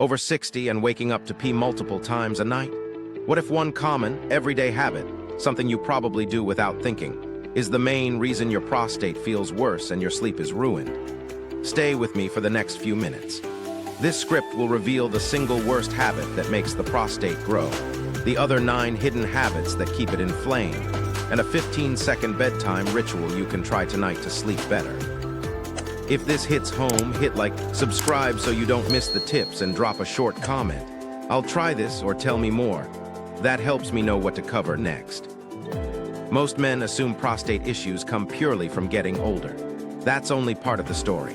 Over 60 and waking up to pee multiple times a night? What if one common, everyday habit, something you probably do without thinking, is the main reason your prostate feels worse and your sleep is ruined? Stay with me for the next few minutes. This script will reveal the single worst habit that makes the prostate grow, the other 9 hidden habits that keep it inflamed, and a 15-second bedtime ritual you can try tonight to sleep better. If this hits home, hit like, subscribe so you don't miss the tips, and drop a short comment. I'll try this or tell me more. That helps me know what to cover next. Most men assume prostate issues come purely from getting older. That's only part of the story.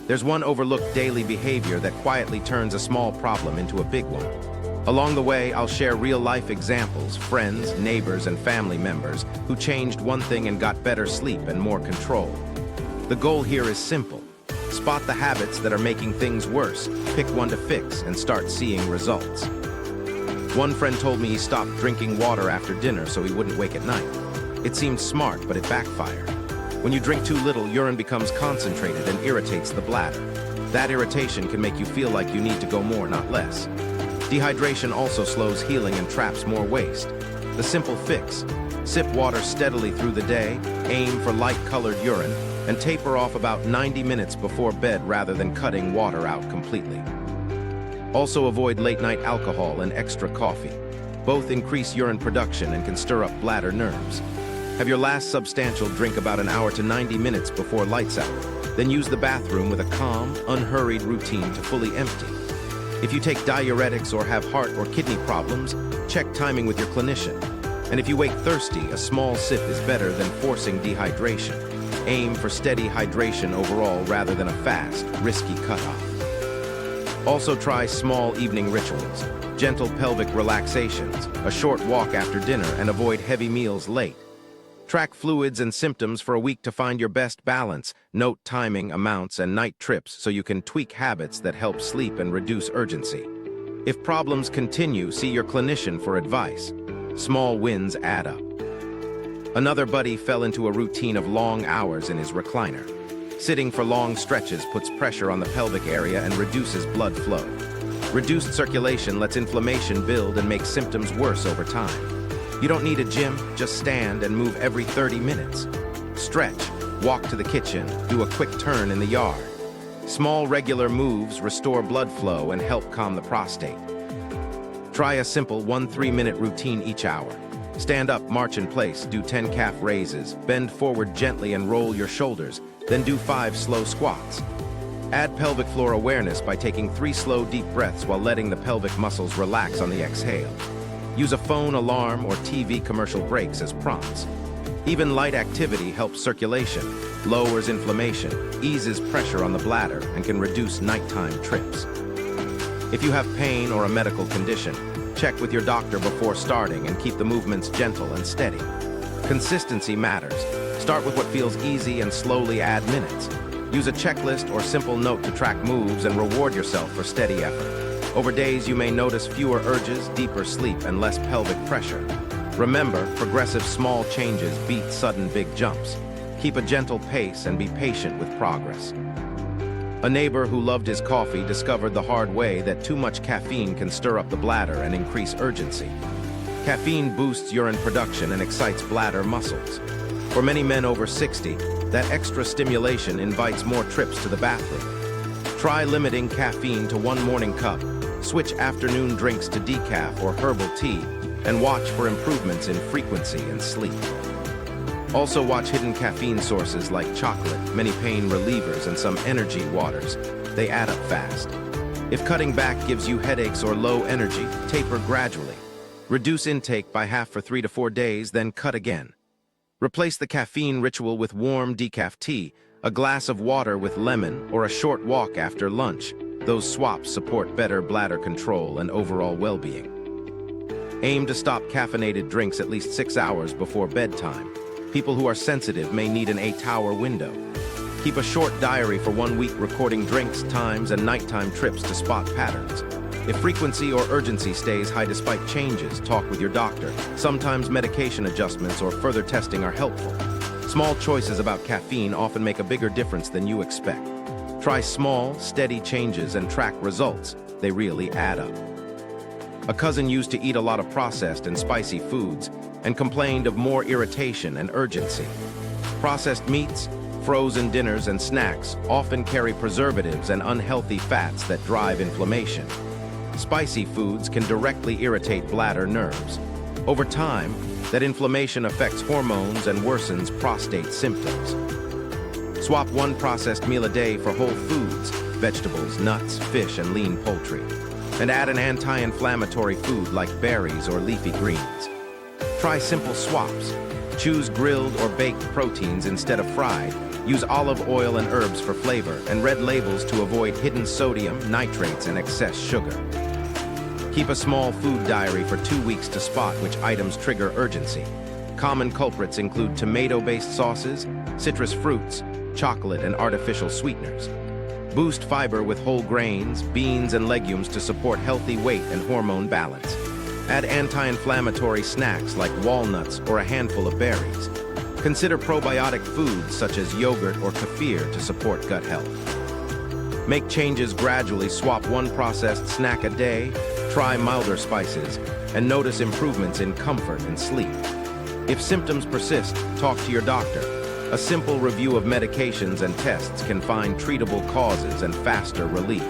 There's one overlooked daily behavior that quietly turns a small problem into a big one. Along the way, I'll share real-life examples, friends, neighbors, and family members who changed one thing and got better sleep and more control. The goal here is simple. Spot the habits that are making things worse, pick one to fix, and start seeing results. One friend told me he stopped drinking water after dinner so he wouldn't wake at night. It seemed smart, but it backfired. When you drink too little, urine becomes concentrated and irritates the bladder. That irritation can make you feel like you need to go more, not less. Dehydration also slows healing and traps more waste. The simple fix: sip water steadily through the day, aim for light-colored urine, and taper off about 90 minutes before bed rather than cutting water out completely. Also avoid late-night alcohol and extra coffee. Both increase urine production and can stir up bladder nerves. Have your last substantial drink about an hour to 90 minutes before lights out. Then use the bathroom with a calm, unhurried routine to fully empty. If you take diuretics or have heart or kidney problems, check timing with your clinician. And if you wake thirsty, a small sip is better than forcing dehydration. Aim for steady hydration overall rather than a fast, risky cutoff. Also try small evening rituals, gentle pelvic relaxations, a short walk after dinner, and avoid heavy meals late. Track fluids and symptoms for a week to find your best balance. Note timing, amounts, and night trips so you can tweak habits that help sleep and reduce urgency. If problems continue, see your clinician for advice. Small wins add up. Another buddy fell into a routine of long hours in his recliner. Sitting for long stretches puts pressure on the pelvic area and reduces blood flow. Reduced circulation lets inflammation build and makes symptoms worse over time. You don't need a gym, just stand and move every 30 minutes. Stretch, walk to the kitchen, do a quick turn in the yard. Small regular moves restore blood flow and help calm the prostate. Try a simple 1-3-minute routine each hour. Stand up, march in place, do 10 calf raises, bend forward gently and roll your shoulders, then do 5 slow squats. Add pelvic floor awareness by taking 3 slow deep breaths while letting the pelvic muscles relax on the exhale. Use a phone alarm or TV commercial breaks as prompts. Even light activity helps circulation, lowers inflammation, eases pressure on the bladder, and can reduce nighttime trips. If you have pain or a medical condition, check with your doctor before starting and keep the movements gentle and steady. Consistency matters. Start with what feels easy and slowly add minutes. Use a checklist or simple note to track moves and reward yourself for steady effort. Over days, you may notice fewer urges, deeper sleep, and less pelvic pressure. Remember, progressive small changes beat sudden big jumps. Keep a gentle pace and be patient with progress. A neighbor who loved his coffee discovered the hard way that too much caffeine can stir up the bladder and increase urgency. Caffeine boosts urine production and excites bladder muscles. For many men over 60, that extra stimulation invites more trips to the bathroom. Try limiting caffeine to 1 morning cup, switch afternoon drinks to decaf or herbal tea, and watch for improvements in frequency and sleep. Also watch hidden caffeine sources like chocolate, many pain relievers, and some energy waters. They add up fast. If cutting back gives you headaches or low energy, taper gradually. Reduce intake by half for 3 to 4 days, then cut again. Replace the caffeine ritual with warm decaf tea, a glass of water with lemon, or a short walk after lunch. Those swaps support better bladder control and overall well-being. Aim to stop caffeinated drinks at least 6 hours before bedtime. People who are sensitive may need an 8-hour window. Keep a short diary for 1 week recording drinks, times, and nighttime trips to spot patterns. If frequency or urgency stays high despite changes, talk with your doctor. Sometimes medication adjustments or further testing are helpful. Small choices about caffeine often make a bigger difference than you expect. Try small, steady changes and track results. they really add up. A cousin used to eat a lot of processed and spicy foods and complained of more irritation and urgency. Processed meats, frozen dinners, and snacks often carry preservatives and unhealthy fats that drive inflammation. Spicy foods can directly irritate bladder nerves. Over time, that inflammation affects hormones and worsens prostate symptoms. Swap one processed meal a day for whole foods, vegetables, nuts, fish, and lean poultry. And add an anti-inflammatory food like berries or leafy greens. Try simple swaps. Choose grilled or baked proteins instead of fried. Use olive oil and herbs for flavor, and read labels to avoid hidden sodium, nitrates, and excess sugar. Keep a small food diary for 2 weeks to spot which items trigger urgency. Common culprits include tomato-based sauces, citrus fruits, chocolate, and artificial sweeteners. Boost fiber with whole grains, beans, and legumes to support healthy weight and hormone balance. Add anti-inflammatory snacks like walnuts or a handful of berries. Consider probiotic foods such as yogurt or kefir to support gut health. Make changes gradually. Swap one processed snack a day, try milder spices, and notice improvements in comfort and sleep. If symptoms persist, talk to your doctor. A simple review of medications and tests can find treatable causes and faster relief.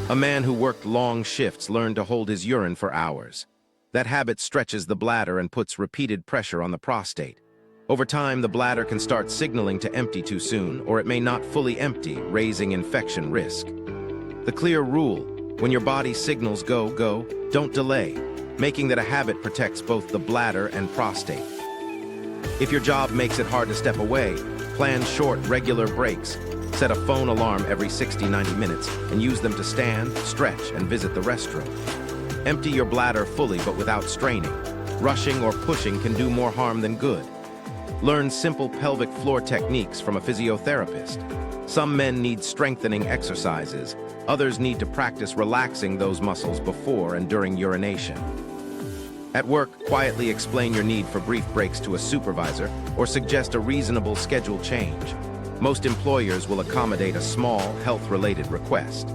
A man who worked long shifts learned to hold his urine for hours. That habit stretches the bladder and puts repeated pressure on the prostate. Over time, the bladder can start signaling to empty too soon, or it may not fully empty, raising infection risk. The clear rule: when your body signals go, go, don't delay. Making that a habit protects both the bladder and prostate. If your job makes it hard to step away, plan short, regular breaks. Set a phone alarm every 60-90 minutes and use them to stand, stretch, and visit the restroom. Empty your bladder fully but without straining. Rushing or pushing can do more harm than good. Learn simple pelvic floor techniques from a physiotherapist. Some men need strengthening exercises. Others need to practice relaxing those muscles before and during urination. At work, quietly explain your need for brief breaks to a supervisor or suggest a reasonable schedule change. Most employers will accommodate a small, health-related request.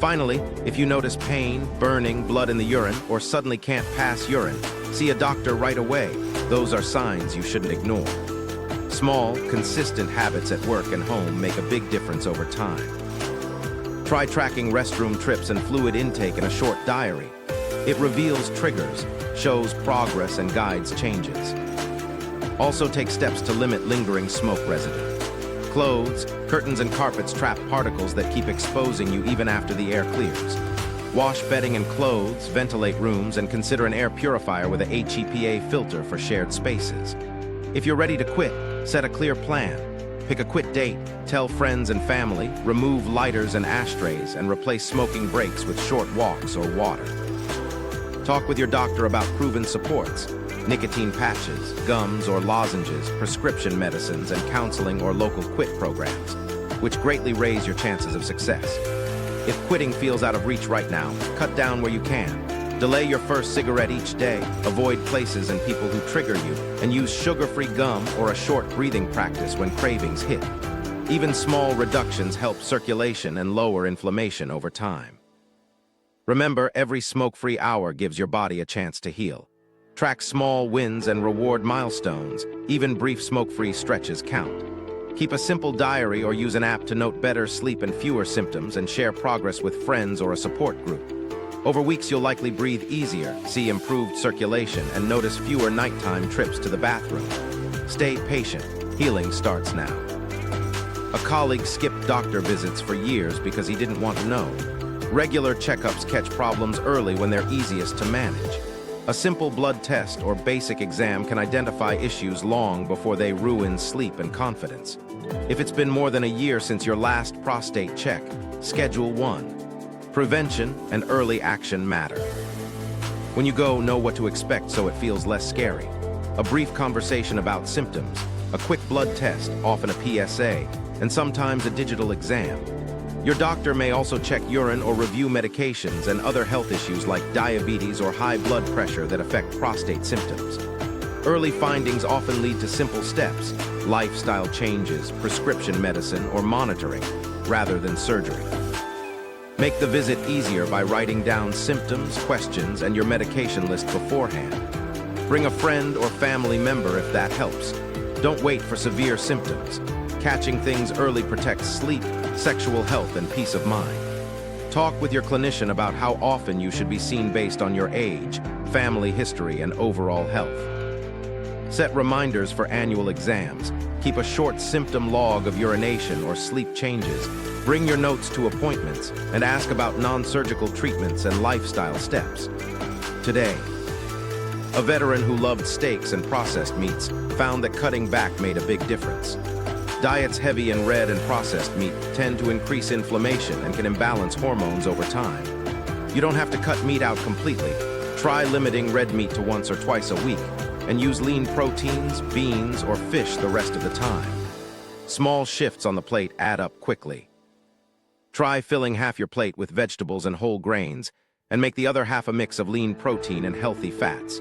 Finally, if you notice pain, burning, blood in the urine, or suddenly can't pass urine, see a doctor right away. Those are signs you shouldn't ignore. Small, consistent habits at work and home make a big difference over time. Try tracking restroom trips and fluid intake in a short diary. It reveals triggers, shows progress, and guides changes. Also take steps to limit lingering smoke residue. Clothes, curtains, and carpets trap particles that keep exposing you even after the air clears. Wash bedding and clothes, ventilate rooms, and consider an air purifier with a HEPA filter for shared spaces. If you're ready to quit, set a clear plan. Pick a quit date, tell friends and family, remove lighters and ashtrays, and replace smoking breaks with short walks or water. Talk with your doctor about proven supports, nicotine patches, gums or lozenges, prescription medicines, and counseling or local quit programs, which greatly raise your chances of success. If quitting feels out of reach right now, cut down where you can. Delay your first cigarette each day, avoid places and people who trigger you, and use sugar-free gum or a short breathing practice when cravings hit. Even small reductions help circulation and lower inflammation over time. Remember, every smoke-free hour gives your body a chance to heal. Track small wins and reward milestones. Even brief smoke-free stretches count. Keep a simple diary or use an app to note better sleep and fewer symptoms, and share progress with friends or a support group. Over weeks, you'll likely breathe easier, see improved circulation, and notice fewer nighttime trips to the bathroom. Stay patient. Healing starts now. A colleague skipped doctor visits for years because he didn't want to know. Regular checkups catch problems early when they're easiest to manage. A simple blood test or basic exam can identify issues long before they ruin sleep and confidence. If it's been more than a year since your last prostate check, schedule one. Prevention and early action matter. When you go, know what to expect so it feels less scary. A brief conversation about symptoms, a quick blood test, often a PSA, and sometimes a digital exam. Your doctor may also check urine or review medications and other health issues like diabetes or high blood pressure that affect prostate symptoms. Early findings often lead to simple steps, lifestyle changes, prescription medicine, or monitoring, rather than surgery. Make the visit easier by writing down symptoms, questions, and your medication list beforehand. Bring a friend or family member if that helps. Don't wait for severe symptoms. Catching things early protects sleep, sexual health, and peace of mind. Talk with your clinician about how often you should be seen based on your age, family history, and overall health. Set reminders for annual exams. Keep a short symptom log of urination or sleep changes. Bring your notes to appointments and ask about non-surgical treatments and lifestyle steps. Today, a veteran who loved steaks and processed meats found that cutting back made a big difference. Diets heavy in red and processed meat tend to increase inflammation and can imbalance hormones over time. You don't have to cut meat out completely. Try limiting red meat to once or twice a week and use lean proteins, beans, or fish the rest of the time. Small shifts on the plate add up quickly. Try filling half your plate with vegetables and whole grains, and make the other half a mix of lean protein and healthy fats.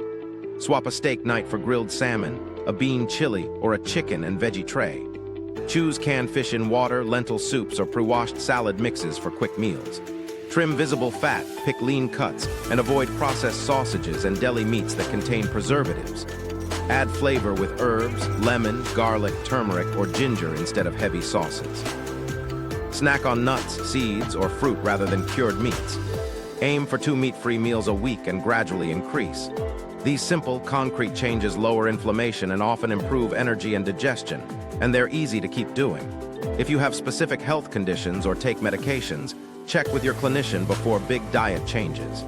Swap a steak night for grilled salmon, a bean chili, or a chicken and veggie tray. Choose canned fish in water, lentil soups, or pre-washed salad mixes for quick meals. Trim visible fat, pick lean cuts, and avoid processed sausages and deli meats that contain preservatives. Add flavor with herbs, lemon, garlic, turmeric, or ginger instead of heavy sauces. Snack on nuts, seeds, or fruit rather than cured meats. Aim for 2 meat-free meals a week and gradually increase. These simple, concrete changes lower inflammation and often improve energy and digestion, and they're easy to keep doing. If you have specific health conditions or take medications, check with your clinician before big diet changes.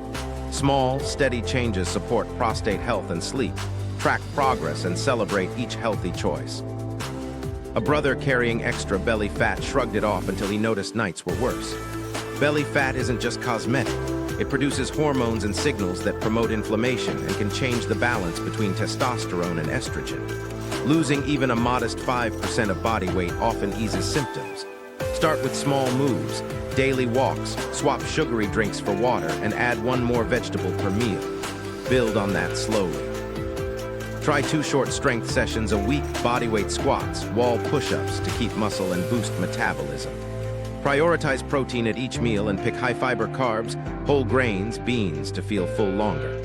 Small, steady changes support prostate health and sleep. Track progress and celebrate each healthy choice. A brother carrying extra belly fat shrugged it off until he noticed nights were worse. Belly fat isn't just cosmetic. It produces hormones and signals that promote inflammation and can change the balance between testosterone and estrogen. Losing even a modest 5% of body weight often eases symptoms. Start with small moves, daily walks, swap sugary drinks for water, and add 1 more vegetable per meal. Build on that slowly. Try 2 short strength sessions a week, bodyweight squats, wall push-ups to keep muscle and boost metabolism. Prioritize protein at each meal and pick high-fiber carbs, whole grains, beans to feel full longer.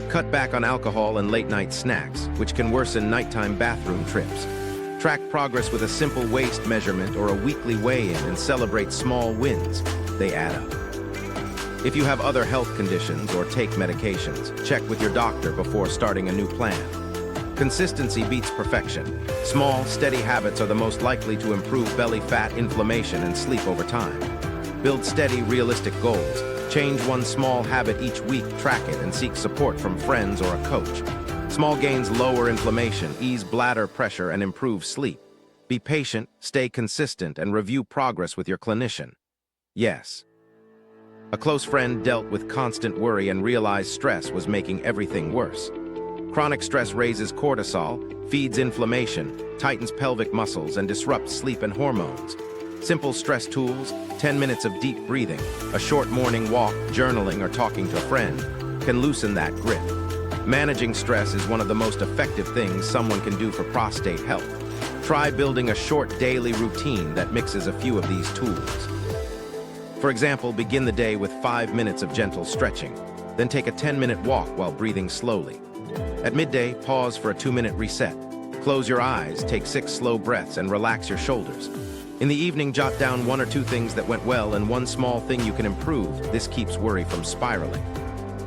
Cut back on alcohol and late-night snacks, which can worsen nighttime bathroom trips. Track progress with a simple waist measurement or a weekly weigh-in and celebrate small wins. They add up. If you have other health conditions or take medications, check with your doctor before starting a new plan. Consistency beats perfection. Small, steady habits are the most likely to improve belly fat, inflammation, and sleep over time. Build steady, realistic goals. Change 1 small habit each week, track it, and seek support from friends or a coach. Small gains lower inflammation, ease bladder pressure, and improve sleep. Be patient, stay consistent, and review progress with your clinician. Yes. A close friend dealt with constant worry and realized stress was making everything worse. Chronic stress raises cortisol, feeds inflammation, tightens pelvic muscles, and disrupts sleep and hormones. Simple stress tools, 10 minutes of deep breathing, a short morning walk, journaling, or talking to a friend can loosen that grip. Managing stress is one of the most effective things someone can do for prostate health. Try building a short daily routine that mixes a few of these tools. For example, begin the day with 5 minutes of gentle stretching, then take a 10-minute walk while breathing slowly. At midday, pause for a 2-minute reset. Close your eyes, take 6 slow breaths, and relax your shoulders. In the evening, jot down 1 or 2 things that went well and 1 small thing you can improve. This keeps worry from spiraling.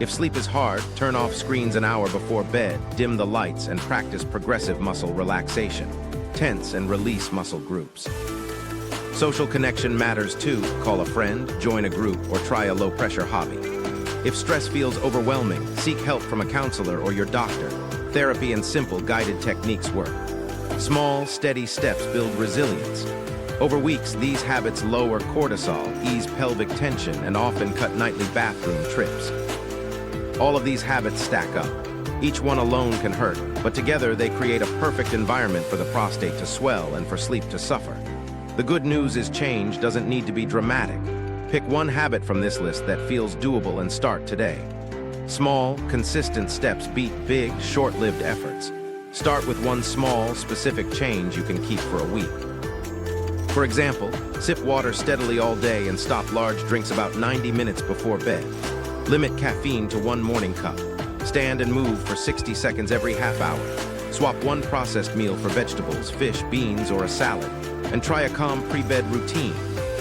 If sleep is hard, turn off screens an hour before bed, dim the lights, and practice progressive muscle relaxation. Tense and release muscle groups. Social connection matters too. Call a friend, join a group, or try a low-pressure hobby. If stress feels overwhelming, seek help from a counselor or your doctor. Therapy and simple guided techniques work. Small, steady steps build resilience. Over weeks, these habits lower cortisol, ease pelvic tension, and often cut nightly bathroom trips. All of these habits stack up. Each one alone can hurt, but together they create a perfect environment for the prostate to swell and for sleep to suffer. The good news is change doesn't need to be dramatic. Pick 1 habit from this list that feels doable and start today. Small, consistent steps beat big, short-lived efforts. Start with 1 small, specific change you can keep for a week. For example, Sip water steadily all day and stop large drinks about 90 minutes before bed. Limit caffeine to 1 morning cup. Stand and move for 60 seconds every half hour. Swap 1 processed meal for vegetables, fish, beans, or a salad. And try a calm pre-bed routine.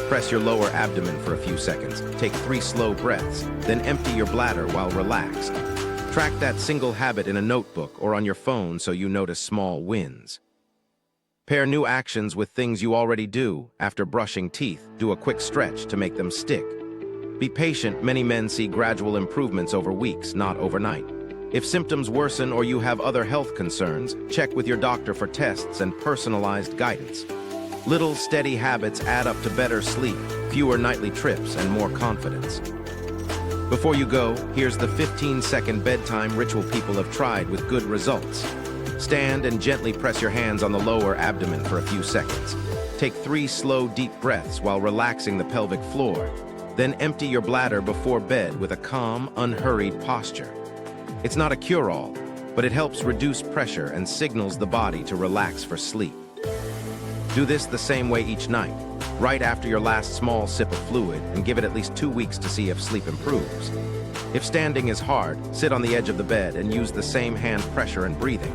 Press your lower abdomen for a few seconds. Take 3 slow breaths, then empty your bladder while relaxed. Track that single habit in a notebook or on your phone so you notice small wins. Pair new actions with things you already do. After brushing teeth, do a quick stretch to make them stick. Be patient. Many men see gradual improvements over weeks, not overnight. If symptoms worsen or you have other health concerns, check with your doctor for tests and personalized guidance. Little, steady habits add up to better sleep, fewer nightly trips, and more confidence. Before you go, here's the 15-second bedtime ritual people have tried with good results. Stand and gently press your hands on the lower abdomen for a few seconds. Take 3 slow, deep breaths while relaxing the pelvic floor. Then empty your bladder before bed with a calm, unhurried posture. It's not a cure-all, but it helps reduce pressure and signals the body to relax for sleep. Do this the same way each night, right after your last small sip of fluid, and give it at least 2 weeks to see if sleep improves. If standing is hard, sit on the edge of the bed and use the same hand pressure and breathing.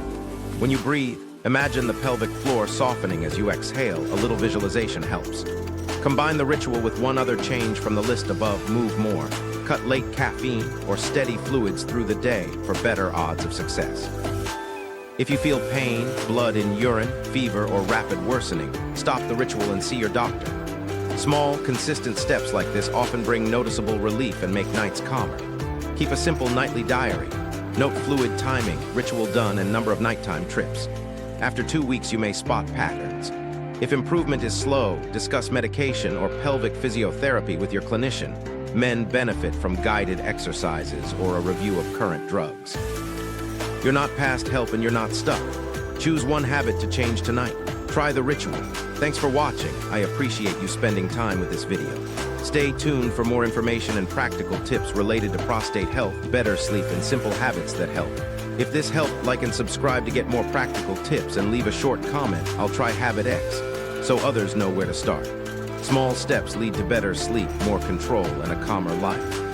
When you breathe, imagine the pelvic floor softening as you exhale. A little visualization helps. Combine the ritual with one other change from the list above. Move more. Cut late caffeine or steady fluids through the day for better odds of success. If you feel pain, blood in urine, fever, or rapid worsening, stop the ritual and see your doctor. Small, consistent steps like this often bring noticeable relief and make nights calmer. Keep a simple nightly diary. Note fluid timing, ritual done, and number of nighttime trips. After 2 weeks, you may spot patterns. If improvement is slow, discuss medication or pelvic physiotherapy with your clinician. Men benefit from guided exercises or a review of current drugs. You're not past help and you're not stuck. Choose one habit to change tonight. Try the ritual. Thanks for watching. I appreciate you spending time with this video. Stay tuned for more information and practical tips related to prostate health, better sleep, and simple habits that help. If this helped, like and subscribe to get more practical tips and leave a short comment. I'll try Habit X so others know where to start. Small steps lead to better sleep, more control, and a calmer life.